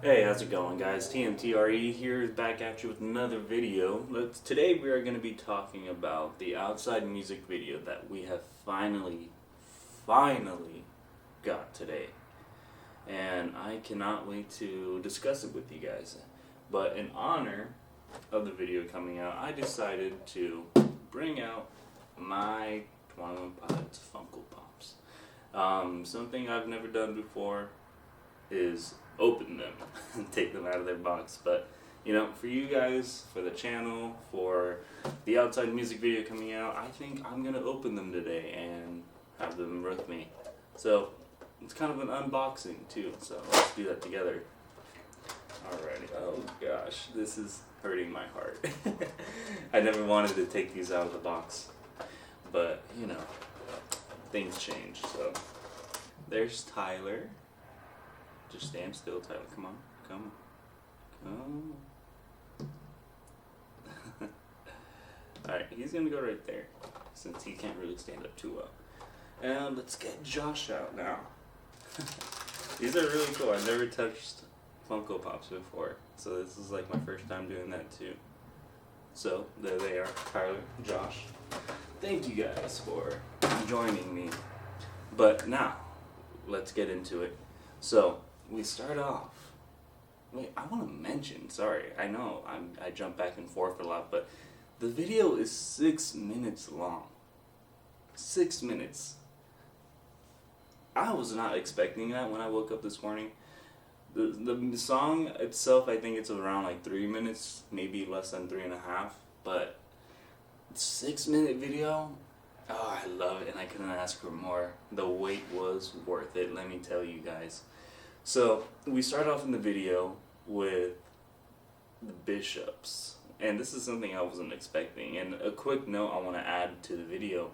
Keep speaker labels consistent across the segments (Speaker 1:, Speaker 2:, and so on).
Speaker 1: Hey, how's it going, guys? TMTRE here, back at you with another video. Today we are going to be talking about the outside music video that we have finally got today. And I cannot wait to discuss it with you guys. But in honor of the video coming out, I decided to bring out my 21 Pilots Funko Pops. Something I've never done before is open them and take them out of their box. But for you guys, for the channel, for the outside music video coming out, I think I'm gonna open them today and have them with me. So it's kind of an unboxing too. So let's do that together. Alrighty. Oh gosh, this is hurting my heart. I never wanted to take these out of the box, but things change. So there's Tyler. Just stand still, Tyler. Come on. Come on. Alright, he's gonna go right there, since he can't really stand up too well. And let's get Josh out now. These are really cool. I've never touched Funko Pops before, so this is like my first time doing that too. So, there they are, Tyler, Josh. Thank you guys for joining me. But now, let's get into it. So, we start off. Wait, I want to mention. Sorry, I know I jump back and forth a lot, but the video is 6 minutes long. 6 minutes. I was not expecting that when I woke up this morning. The song itself, I think it's around like 3 minutes, maybe less than 3.5. But 6 minute video. Oh, I love it, and I couldn't ask for more. The wait was worth it, let me tell you guys. So, we start off in the video with the Bishops, and this is something I wasn't expecting. And a quick note I want to add to the video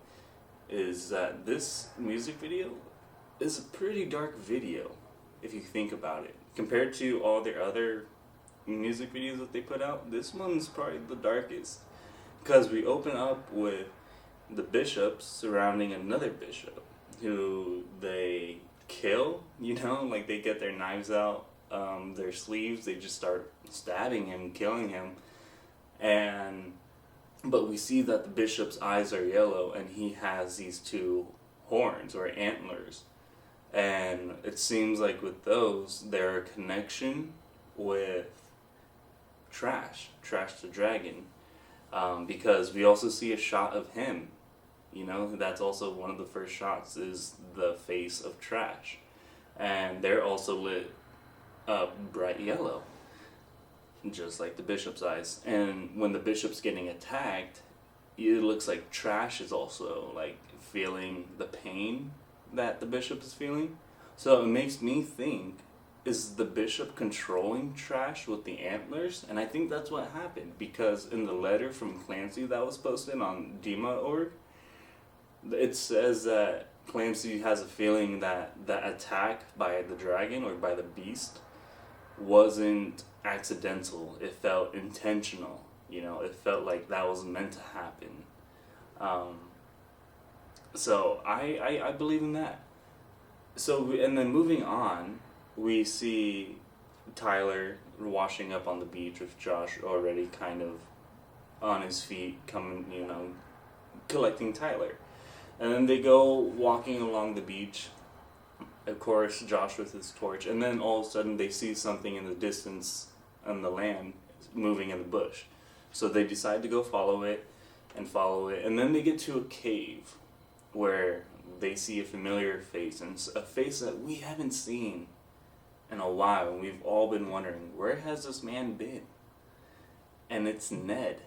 Speaker 1: is that this music video is a pretty dark video, if you think about it. Compared to all their other music videos that they put out, this one's probably the darkest. Because we open up with the Bishops surrounding another bishop who they kill, like they get their knives out, their sleeves, they just start stabbing him, killing him. But we see that the bishop's eyes are yellow and he has these two horns or antlers. And it seems like with those, they're a connection with Trash the Dragon. Because we also see a shot of him. That's also one of the first shots is the face of Trash. And they're also lit up bright yellow, just like the bishop's eyes. And when the bishop's getting attacked, it looks like Trash is also like feeling the pain that the bishop is feeling. So it makes me think, is the bishop controlling Trash with the antlers? And I think that's what happened, because in the letter from Clancy that was posted on Dima.org, it says that Clancy has a feeling that the attack by the dragon or by the beast wasn't accidental. It felt intentional. It felt like that was meant to happen. So I believe in that. So and then moving on, we see Tyler washing up on the beach with Josh already kind of on his feet, coming, collecting Tyler. And then they go walking along the beach, of course, Josh with his torch, and then all of a sudden they see something in the distance on the land moving in the bush. So they decide to go follow it, and then they get to a cave where they see a familiar face, and it's a face that we haven't seen in a while, and we've all been wondering, where has this man been? And it's Ned.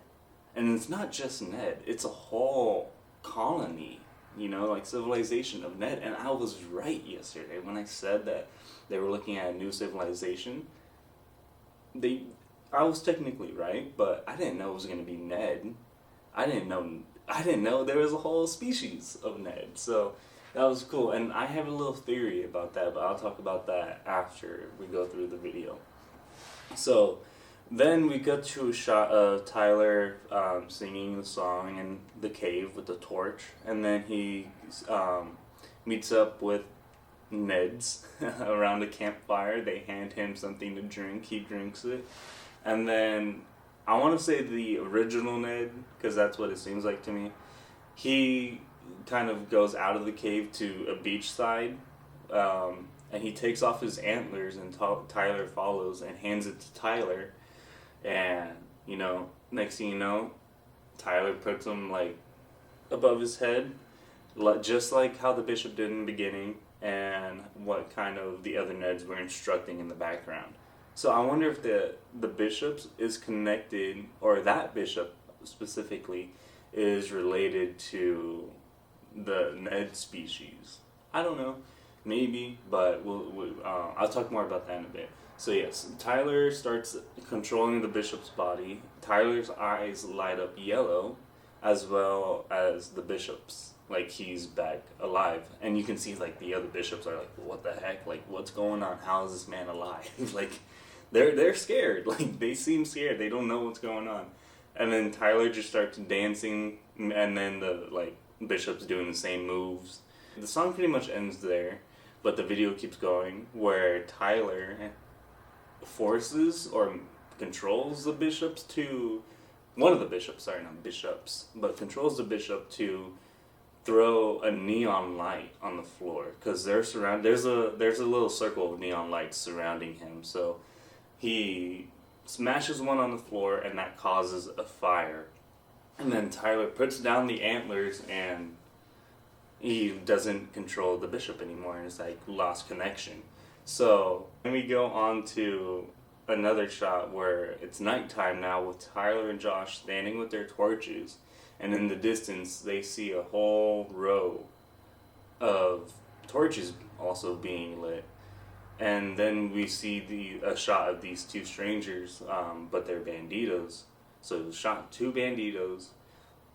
Speaker 1: And it's not just Ned, it's a whole colony, like civilization of Ned. And I was right yesterday when I said that they were looking at a new civilization. I was technically right, but I didn't know it was going to be Ned. I didn't know there was a whole species of Ned. So that was cool. And I have a little theory about that, but I'll talk about that after we go through the video. So then we get to a shot of Tyler singing the song in the cave with the torch, and then he meets up with Neds around the campfire. They hand him something to drink. He drinks it. And then I want to say the original Ned, because that's what it seems like to me. He kind of goes out of the cave to a beach side, and he takes off his antlers, and Tyler follows and hands it to Tyler. And, you know, next thing you know, Tyler puts them, like, above his head, just like how the bishop did in the beginning, and what kind of the other Neds were instructing in the background. So I wonder if the bishops is connected, or that bishop specifically is related to the Ned species. I don't know, maybe, but I'll talk more about that in a bit. So yes, Tyler starts controlling the bishop's body. Tyler's eyes light up yellow, as well as the bishop's. Like, he's back alive, and you can see, like, the other bishops are like, what the heck, like, what's going on, how is this man alive? Like, they're scared, like, they seem scared, they don't know what's going on. And then Tyler just starts dancing, and then the, like, bishop's doing the same moves. The song pretty much ends there, but the video keeps going, where Tyler forces or controls the bishops to, one of the bishops, sorry, not bishops, but controls the bishop to throw a neon light on the floor, because there's a little circle of neon lights surrounding him. So he smashes one on the floor, and that causes a fire. And then Tyler puts down the antlers, and he doesn't control the bishop anymore, and it's like lost connection. So then we go on to another shot where it's nighttime now, with Tyler and Josh standing with their torches. And in the distance, they see a whole row of torches also being lit. And then we see a shot of these two strangers, but they're banditos. So shot two banditos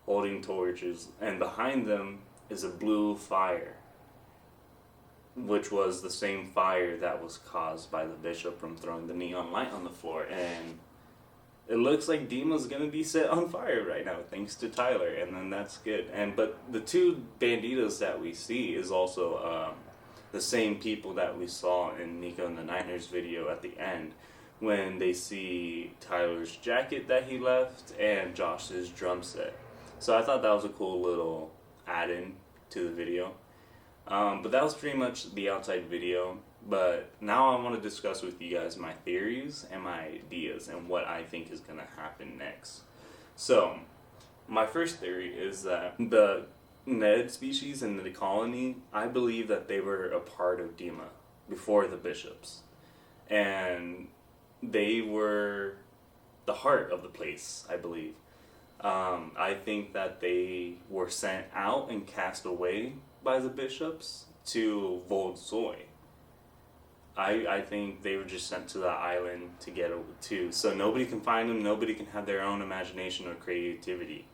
Speaker 1: holding torches, and behind them is a blue fire, which was the same fire that was caused by the bishop from throwing the neon light on the floor. And it looks like Dima's gonna be set on fire right now, thanks to Tyler, and then that's good. But the two banditos that we see is also the same people that we saw in Nico and the Niners video at the end, when they see Tyler's jacket that he left and Josh's drum set. So I thought that was a cool little add-in to the video. But that was pretty much the outside video. But now I want to discuss with you guys my theories and my ideas and what I think is going to happen next. So, my first theory is that the Ned species in the colony, I believe that they were a part of Dima before the bishops. And they were the heart of the place, I believe. I think that they were sent out and cast away by the bishops to Voldsoi. I think they were just sent to the island so nobody can find them, nobody can have their own imagination or creativity.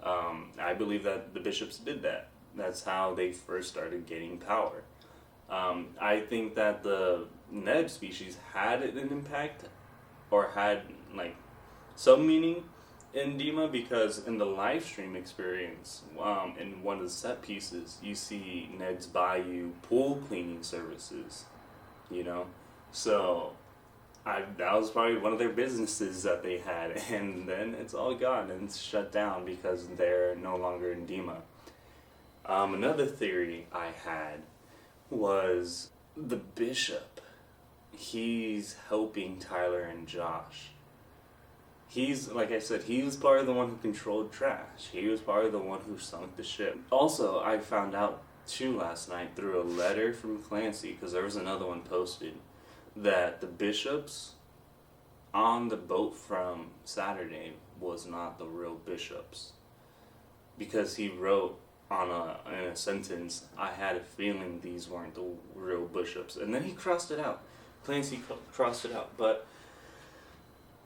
Speaker 1: I believe that the bishops did that. That's how they first started getting power. I think that the Ned species had an impact, or had like some meaning in Dima, because in the live stream experience, in one of the set pieces, you see Ned's Bayou pool cleaning services. You know, so that was probably one of their businesses that they had, and then it's all gone and it's shut down because they're no longer in Dima. Another theory I had was the bishop. He's helping Tyler and Josh. He's, like I said, he was part of the one who controlled trash. He was part of the one who sunk the ship. Also, I found out too last night through a letter from Clancy, because there was another one posted, that the bishops on the boat from Saturday was not the real bishops, because he wrote in a sentence, I had a feeling these weren't the real bishops, and then he crossed it out. Clancy crossed it out, but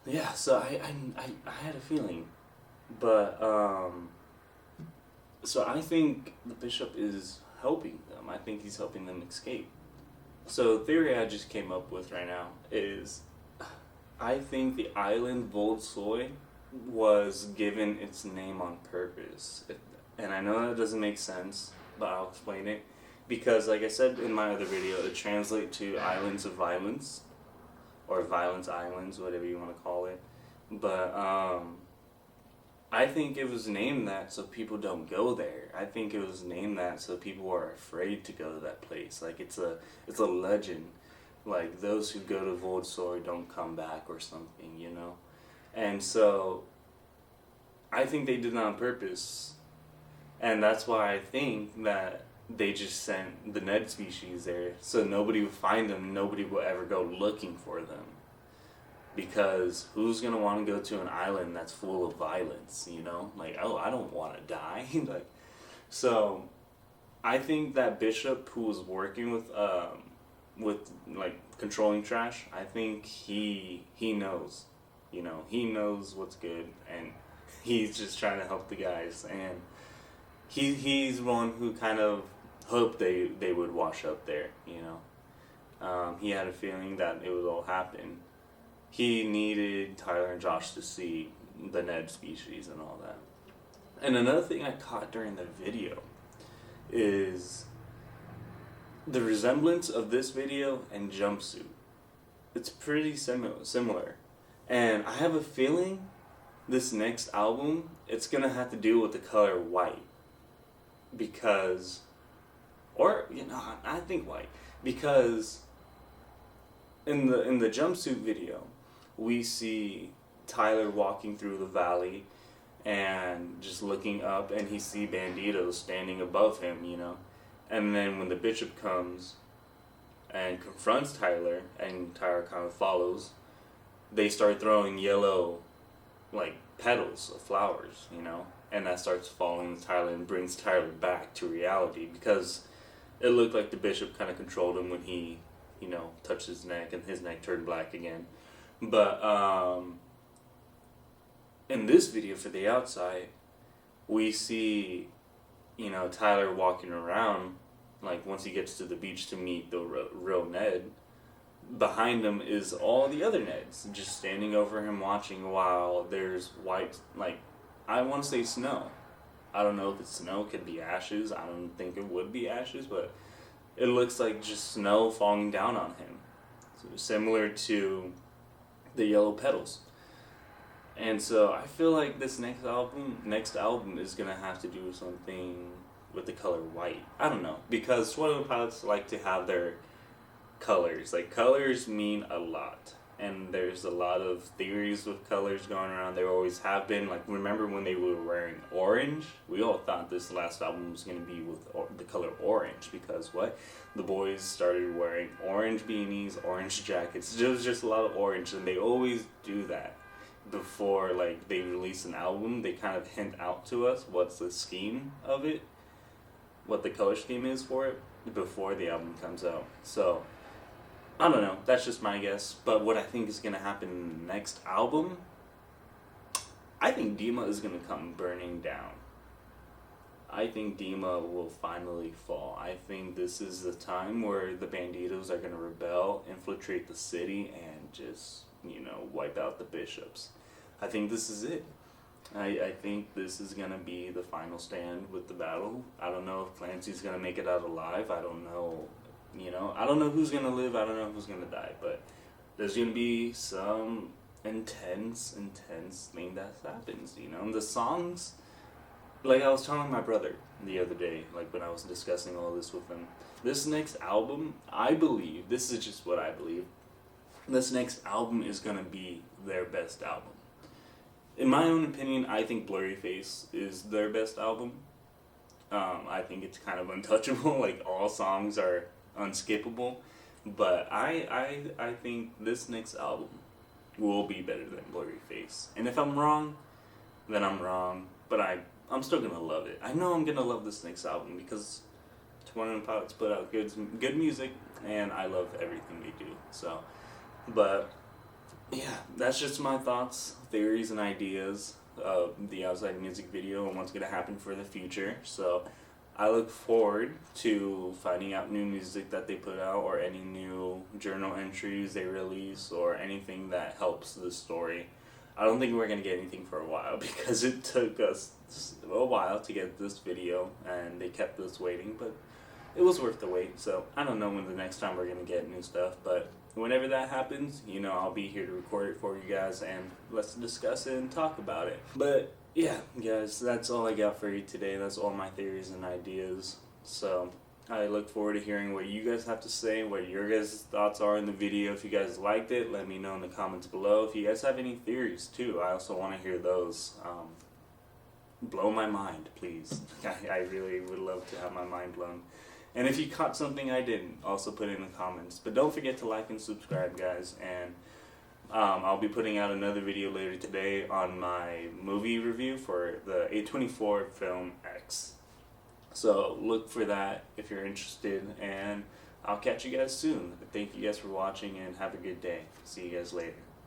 Speaker 1: yeah, so I had a feeling, but so I think the bishop is helping them. I think he's helping them escape. So the theory I just came up with right now is, I think the island Voldsoi was given its name on purpose. And I know that doesn't make sense, but I'll explain it. because like I said in my other video, it translates to Islands of Violence, or Violence Islands, whatever you want to call it. But I think it was named that so people don't go there. I think it was named that so people are afraid to go to that place. Like it's a legend. Like those who go to Voldsor don't come back or something, you know? And so I think they did that on purpose. And that's why I think that they just sent the Ned species there so nobody would find them, nobody would ever go looking for them. Because who's gonna want to go to an island that's full of violence, you know? Like, oh, I don't want to die. Like, so I think that Bishop, who was working with like controlling trash, I think he knows, you know, he knows what's good, and he's just trying to help the guys, and he's one who kind of hoped they would wash up there, you know. He had a feeling that it would all happen. He needed Tyler and Josh to see the Ned species and all that. And another thing I caught during the video is the resemblance of this video and Jumpsuit. It's pretty similar. And I have a feeling this next album, it's gonna have to do with the color white. Because, or, you know, I think white. Because in the Jumpsuit video, we see Tyler walking through the valley and just looking up, and he see Banditos standing above him, you know. And then when the Bishop comes and confronts Tyler, and Tyler kind of follows, they start throwing yellow, like, petals of flowers, you know. And that starts falling to Tyler and brings Tyler back to reality, because it looked like the Bishop kind of controlled him when he, you know, touched his neck and his neck turned black again. But in this video for the outside, we see, you know, Tyler walking around, like once he gets to the beach to meet the real Ned. Behind him is all the other Neds just standing over him watching, while there's white, like, I want to say snow. I don't know if it's snow, it could be ashes. I don't think it would be ashes, but it looks like just snow falling down on him. So similar to the yellow petals. And so I feel like this next album is gonna have to do something with the color white. I don't know, because Sweat of the Pilots like to have their colors. Like, colors mean a lot. And there's a lot of theories with colors going around. There always have been. Like, remember when they were wearing orange? We all thought this last album was going to be with the color orange, because what? The boys started wearing orange beanies, orange jackets. There was just a lot of orange, and they always do that. Before, like, they release an album, they kind of hint out to us what's the scheme of it, what the color scheme is for it, before the album comes out. So I don't know, that's just my guess. But what I think is going to happen in the next album, I think Dima is going to come burning down. I think Dima will finally fall. I think this is the time where the Banditos are going to rebel, infiltrate the city, and just, you know, wipe out the Bishops. I think this is it. I think this is going to be the final stand with the battle. I don't know if Clancy's going to make it out alive. I don't know. You know, I don't know who's going to live, I don't know who's going to die, but there's going to be some intense thing that happens, you know. And the songs, like I was telling my brother the other day, like when I was discussing all this with him, this next album, I believe, this is just what I believe, this next album is going to be their best album. In my own opinion, I think Blurry Face is their best album. I think it's kind of untouchable, like all songs are unskippable, but I think this next album will be better than Blurry Face. And if I'm wrong, then I'm wrong, but I'm still gonna love it. I know I'm gonna love this next album because 21 Pilots put out good music, and I love everything they do. So, but yeah, that's just my thoughts, theories, and ideas of the Outside music video and what's gonna happen for the future. So I look forward to finding out new music that they put out, or any new journal entries they release, or anything that helps the story. I don't think we're going to get anything for a while, because it took us a while to get this video, and they kept us waiting, but it was worth the wait. So I don't know when the next time we're gonna get new stuff, but whenever that happens, you know, I'll be here to record it for you guys and let's discuss it and talk about it. But yeah, guys, that's all I got for you today. That's all my theories and ideas. So I look forward to hearing what you guys have to say, what your guys' thoughts are in the video. If you guys liked it, let me know in the comments below. If you guys have any theories too, I also want to hear those. Blow my mind, please. I really would love to have my mind blown. And if you caught something I didn't, also put it in the comments. But don't forget to like and subscribe, guys. And I'll be putting out another video later today on my movie review for the A24 film X. So look for that if you're interested. And I'll catch you guys soon. Thank you guys for watching and have a good day. See you guys later.